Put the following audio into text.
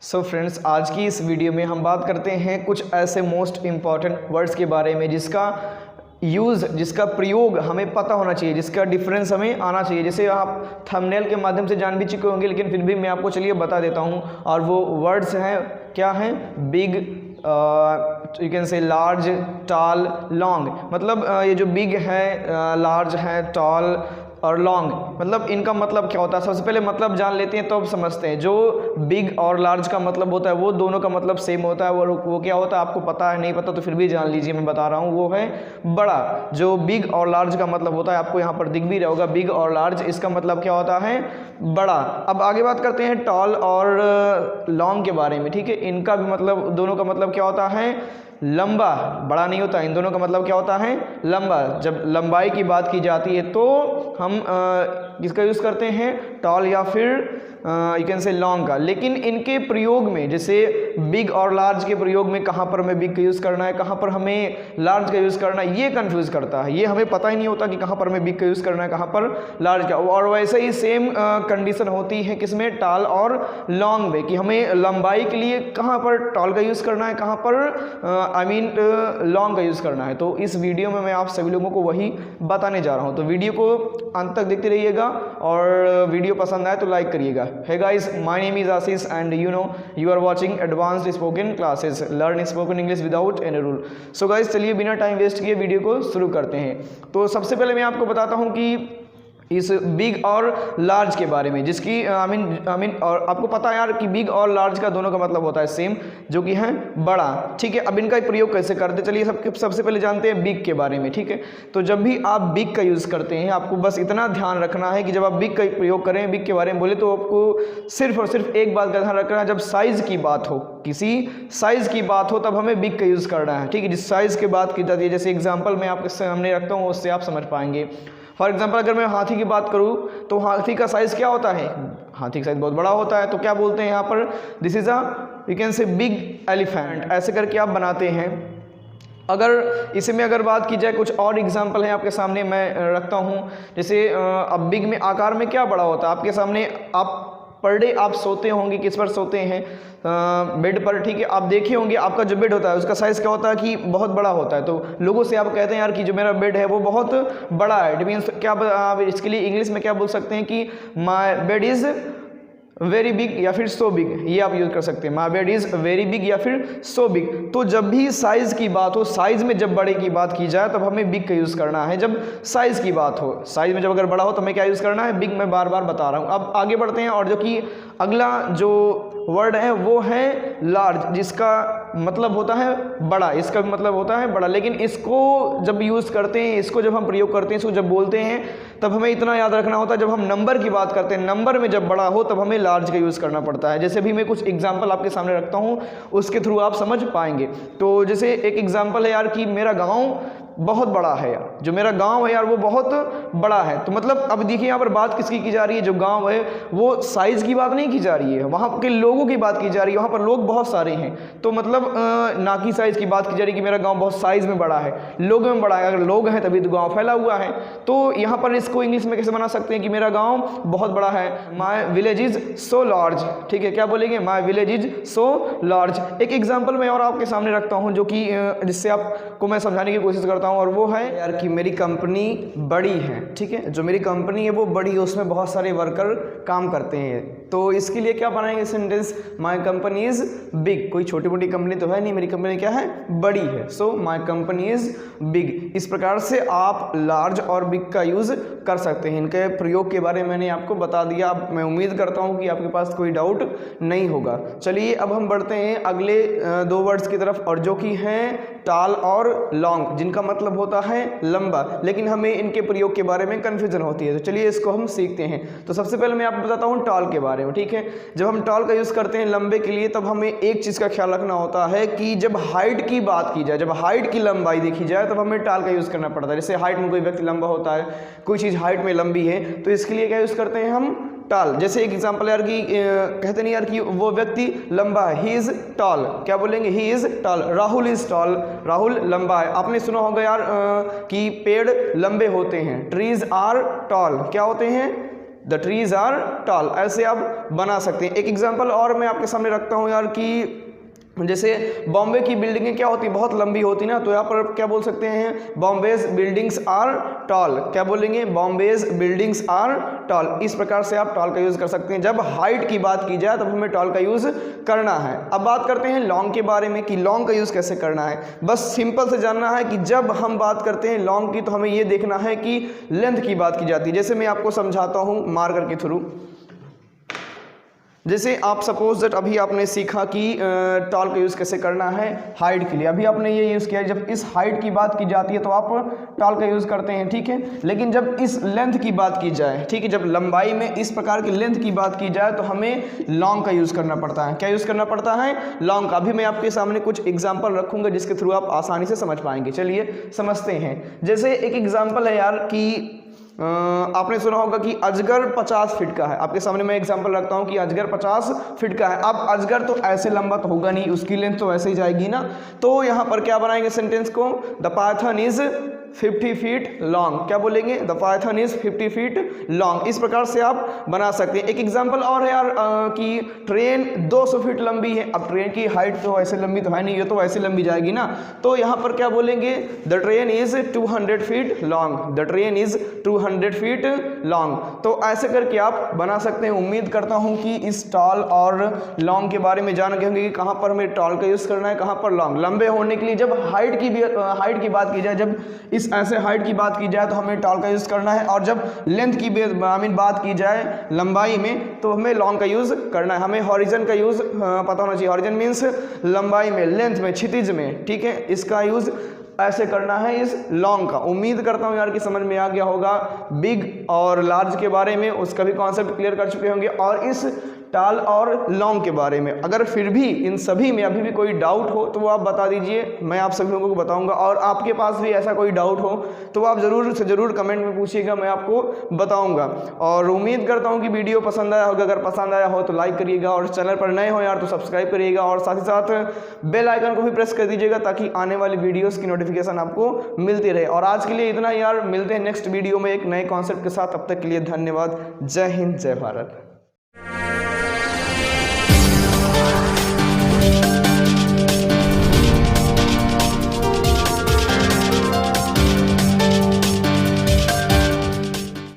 So friends, आज की इस वीडियो में हम बात करते हैं कुछ ऐसे मोस्ट इम्पॉर्टेंट वर्ड्स के बारे में जिसका यूज़, जिसका प्रयोग हमें पता होना चाहिए, जिसका डिफरेंस हमें आना चाहिए। जैसे आप थंबनेल के माध्यम से जान भी चुके होंगे, लेकिन फिर भी मैं आपको चलिए बता देता हूँ। और वो वर्ड्स हैं, क्या हैं? Big, you can say large, tall, long. मतलब ये जो बिग है, लार्ज है, टॉल और लॉन्ग, मतलब इनका मतलब क्या होता है। सबसे पहले मतलब जान लेते हैं तो अब समझते हैं। जो बिग और लार्ज का मतलब होता है वो दोनों का मतलब सेम होता है। वो क्या होता है, आपको पता है, नहीं पता तो फिर भी जान लीजिए, मैं बता रहा हूँ। वो है बड़ा। जो बिग और लार्ज का मतलब होता है, आपको यहाँ पर दिख भी रहा होगा, बिग और लार्ज, इसका मतलब क्या होता है? बड़ा। अब आगे बात करते हैं टॉल और लॉन्ग के बारे में, ठीक है। इनका भी मतलब, दोनों का मतलब क्या होता है? लंबा। बड़ा नहीं होता। इन दोनों का मतलब क्या होता है? लंबा। जब लंबाई की बात की जाती है तो हम इसका यूज़ करते हैं टॉल या फिर यू कैन से लॉन्ग का। लेकिन इनके प्रयोग में, जैसे बिग और लार्ज के प्रयोग में, कहाँ पर हमें बिग का यूज़ करना है, कहाँ पर हमें लार्ज का यूज़ करना है, ये कंफ्यूज करता है। ये हमें पता ही नहीं होता कि कहाँ पर हमें बिग का यूज़ करना है, कहाँ पर लार्ज का। और वैसे ही सेम कंडीशन होती है किसमें? टॉल और लॉन्ग में, कि हमें लंबाई के लिए कहाँ पर टॉल का यूज़ करना है, कहाँ पर लॉन्ग का यूज़ करना है। तो इस वीडियो में मैं आप सभी लोगों को वही बताने जा रहा हूँ। तो वीडियो को अंत तक देखते रहिएगा और वीडियो पसंद आए तो लाइक करिएगा। Hey guys, my name is Ashish and you are watching advanced spoken classes. Learn spoken English without any rule. So guys, चलिए बिना टाइम वेस्ट किए वीडियो को शुरू करते हैं। तो सबसे पहले मैं आपको बताता हूँ कि इस बिग और लार्ज के बारे में, जिसकी आई मीन और आपको पता है यार कि बिग और लार्ज का दोनों का मतलब होता है सेम, जो कि है बड़ा, ठीक है। अब इनका प्रयोग कैसे करते, चलिए सबसे पहले जानते हैं बिग के बारे में, ठीक है। तो जब भी आप बिग का यूज़ करते हैं, आपको बस इतना ध्यान रखना है कि जब आप बिग का प्रयोग करें, बिग के बारे में बोले, तो आपको सिर्फ और सिर्फ एक बात का ध्यान रखना है। जब साइज़ की बात हो, किसी साइज़ की बात हो, तब हमें बिग का यूज़ करना है, ठीक है। जिस साइज़ की बात की जाती है, जैसे एग्जाम्पल मैं आपके सामने रखता हूँ, उससे आप समझ पाएंगे। फॉर एग्जाम्पल, अगर मैं हाथी की बात करूँ तो हाथी का साइज़ क्या होता है? हाथी का साइज़ बहुत बड़ा होता है। तो क्या बोलते हैं यहाँ पर? दिस इज़ यू कैन से बिग एलिफेंट। ऐसे करके आप बनाते हैं। अगर इसी में अगर बात की जाए, कुछ और एग्जाम्पल है आपके सामने मैं रखता हूँ। जैसे अब बिग में आकार में क्या बड़ा होता है आपके सामने? आप पर डे आप सोते होंगे, किस पर सोते हैं? बेड पर, ठीक है। आप देखे होंगे आपका जो बेड होता है उसका साइज़ क्या होता है कि बहुत बड़ा होता है। तो लोगों से आप कहते हैं यार कि जो मेरा बेड है वो बहुत बड़ा है। इट मीन्स क्या, आप इसके लिए इंग्लिश में क्या बोल सकते हैं कि my bed is very big या फिर सो बिग, ये आप यूज़ कर सकते हैं। My bed is very big या फिर सो बिग। तो जब भी साइज़ की बात हो, साइज़ में जब बड़े की बात की जाए, तब हमें बिग का यूज़ करना है। जब साइज़ की बात हो, साइज़ में जब अगर बड़ा हो तो हमें क्या यूज़ करना है? बिग। मैं बार बार बता रहा हूँ। अब आगे बढ़ते हैं, और जो कि अगला जो वर्ड है वो है लार्ज, जिसका मतलब होता है बड़ा। इसका भी मतलब होता है बड़ा। लेकिन इसको जब यूज़ करते हैं, इसको जब हम प्रयोग करते हैं, इसको जब बोलते हैं, तब हमें इतना याद रखना होता है, जब हम नंबर की बात करते हैं, नंबर में जब बड़ा हो, तब हमें लार्ज का यूज़ करना पड़ता है। जैसे भी मैं कुछ एग्जाम्पल आपके सामने रखता हूँ, उसके थ्रू आप समझ पाएंगे। तो जैसे एक एग्जाम्पल है यार कि मेरा गाँव बहुत बड़ा है यार, जो मेरा गांव है यार वो बहुत बड़ा है। तो मतलब अब देखिए यहाँ पर बात किसकी की जा रही है? जो गांव है वो साइज़ की बात नहीं की जा रही है, वहाँ के लोगों की बात की जा रही है। वहाँ पर लोग बहुत सारे हैं, तो मतलब ना कि साइज़ की बात की जा रही है कि मेरा गांव बहुत साइज़ में बड़ा है, लोगों में बड़ा है। अगर लोग हैं तभी तो गाँव फैला हुआ है। तो यहाँ पर इसको इंग्लिश में कैसे बना सकते हैं कि मेरा गाँव बहुत बड़ा है? My village is so large, ठीक है। क्या बोलेंगे? My village is so large. एक एग्जाम्पल मैं और आपके सामने रखता हूँ, जो कि जिससे आपको मैं समझाने की कोशिश करता हूँ, और वो है यार कि मेरी कंपनी बड़ी है, ठीक है। जो मेरी कंपनी है वो बड़ी है, उसमें बहुत सारे वर्कर काम करते हैं। तो इसके लिए क्या बनाएंगे sentence? My company is big. कोई छोटी मोटी कंपनी तो है नहीं, मेरी कंपनी क्या है? बड़ी है। So my company is big. इस प्रकार से आप लार्ज और बिग का यूज़ कर सकते हैं। इनके प्रयोग के बारे में मैंने आपको बता दिया। अब मैं उम्मीद करता हूँ कि आपके पास कोई डाउट नहीं होगा। चलिए अब हम बढ़ते हैं अगले दो वर्ड्स की तरफ, और जो कि हैं टॉल और लॉन्ग, जिनका मतलब होता है लंबा। लेकिन हमें इनके प्रयोग के बारे में कन्फ्यूजन होती है। तो चलिए इसको हम सीखते हैं। तो सबसे पहले मैं आपको बताता हूँ टॉल के बारे में, ठीक है। जब हम टॉल का यूज़ करते हैं लंबे के लिए, तब हमें एक चीज़ का ख्याल रखना होता है कि जब हाइट की बात की जाए, जब हाइट की लंबाई देखी जाए, तब हमें टॉल का यूज़ करना पड़ता है। जैसे हाइट में कोई व्यक्ति लंबा होता है, कोई चीज़ हाइट में लंबी है, तो इसके लिए क्या यूज़ करते हैं हम? टॉल। जैसे एक एग्जाम्पल यार कि कहते नहीं यार कि वो व्यक्ति लंबा है, ही इज़ टॉल। क्या बोलेंगे? He is tall. Rahul is tall. Rahul लंबा है। आपने सुना होगा यार कि पेड़ लंबे होते हैं, ट्रीज आर टॉल। क्या होते हैं? द ट्रीज आर टॉल, ऐसे आप बना सकते हैं। एक एग्जांपल और मैं आपके सामने रखता हूँ यार कि जैसे बॉम्बे की बिल्डिंगें क्या होती हैं, बहुत लंबी होती ना, तो यहाँ पर क्या बोल सकते हैं, बॉम्बेज बिल्डिंग्स आर टॉल। क्या बोलेंगे, बॉम्बेज बिल्डिंग्स आर टॉल। इस प्रकार से आप टॉल का यूज़ कर सकते हैं। जब हाइट की बात की जाए तब हमें टॉल का यूज़ करना है। अब बात करते हैं लॉन्ग के बारे में कि लॉन्ग का यूज़ कैसे करना है। बस सिंपल से जानना है कि जब हम बात करते हैं लॉन्ग की तो हमें ये देखना है कि लेंथ की बात की जाती है। जैसे मैं आपको समझाता हूँ मार्कर के थ्रू। जैसे आप सपोज दैट अभी आपने सीखा कि टॉल का यूज़ कैसे करना है हाइट के लिए, अभी आपने ये यूज़ किया। जब इस हाइट की बात की जाती है तो आप टॉल का यूज़ करते हैं, ठीक है। लेकिन जब इस लेंथ की बात की जाए, ठीक है, जब लंबाई में इस प्रकार की लेंथ की बात की जाए तो हमें लॉन्ग का यूज़ करना पड़ता है। क्या यूज़ करना पड़ता है, लॉन्ग का। अभी मैं आपके सामने कुछ एग्जाम्पल रखूँगा जिसके थ्रू आप आसानी से समझ पाएंगे। चलिए समझते हैं। जैसे एक एग्जाम्पल है यार कि आपने सुना होगा कि अजगर 50 फीट का है। आपके सामने मैं एग्जांपल रखता हूं कि अजगर 50 फीट का है। अब अजगर तो ऐसे लंबा तो होगा नहीं, उसकी लेंथ तो ऐसे ही जाएगी ना। तो यहां पर क्या बनाएंगे सेंटेंस को, the Python is 50 feet long. क्या बोलेंगे, the Python is 50 feet long. इस प्रकार से आप बना सकते हैं। एक एग्जांपल और है यार कि ट्रेन 200 फीट लंबी है। अब ट्रेन की हाइट तो ऐसे लंबी तो है नहीं, ये तो ऐसे लंबी जाएगी ना। तो यहाँ पर क्या बोलेंगे, the train is 200 feet long. The train is 200 feet long. तो ऐसे करके आप बना सकते हैं। उम्मीद करता हूँ कि इस टॉल और लॉन्ग के बारे में जान गए होंगे कि कहाँ पर हमें टॉल का यूज़ करना है, कहाँ पर लॉन्ग। लंबे होने के लिए जब हाइट की बात की जाए, जब इस ऐसे हाइट की बात की जाए तो हमें टॉल का यूज़ करना है, और जब लेंथ की बात की जाए लंबाई में तो हमें लॉन्ग का यूज़ करना है। हमें हॉरिजन का यूज़ पता होना चाहिए। हॉरिजन मीन्स लंबाई में, लेंथ में, क्षितिज में, ठीक है। इसका यूज़ ऐसे करना है इस लॉन्ग का। उम्मीद करता हूँ यार कि समझ में आ गया होगा। बिग और लार्ज के बारे में उसका भी कॉन्सेप्ट क्लियर कर चुके होंगे, और इस टॉल और लॉन्ग के बारे में। अगर फिर भी इन सभी में अभी भी कोई डाउट हो तो वो आप बता दीजिए, मैं आप सभी लोगों को बताऊंगा। और आपके पास भी ऐसा कोई डाउट हो तो आप ज़रूर से ज़रूर कमेंट में पूछिएगा, मैं आपको बताऊंगा। और उम्मीद करता हूँ कि वीडियो पसंद आया होगा। अगर पसंद आया हो तो लाइक करिएगा, और चैनल पर नए हो यार तो सब्सक्राइब करिएगा, और साथ ही साथ बेल आइकन को भी प्रेस कर दीजिएगा ताकि आने वाली वीडियोज़ की नोटिफिकेशन आपको मिलती रहे। और आज के लिए इतना यार, मिलते हैं नेक्स्ट वीडियो में एक नए कॉन्सेप्ट के साथ। तब तक के लिए धन्यवाद। जय हिंद, जय भारत।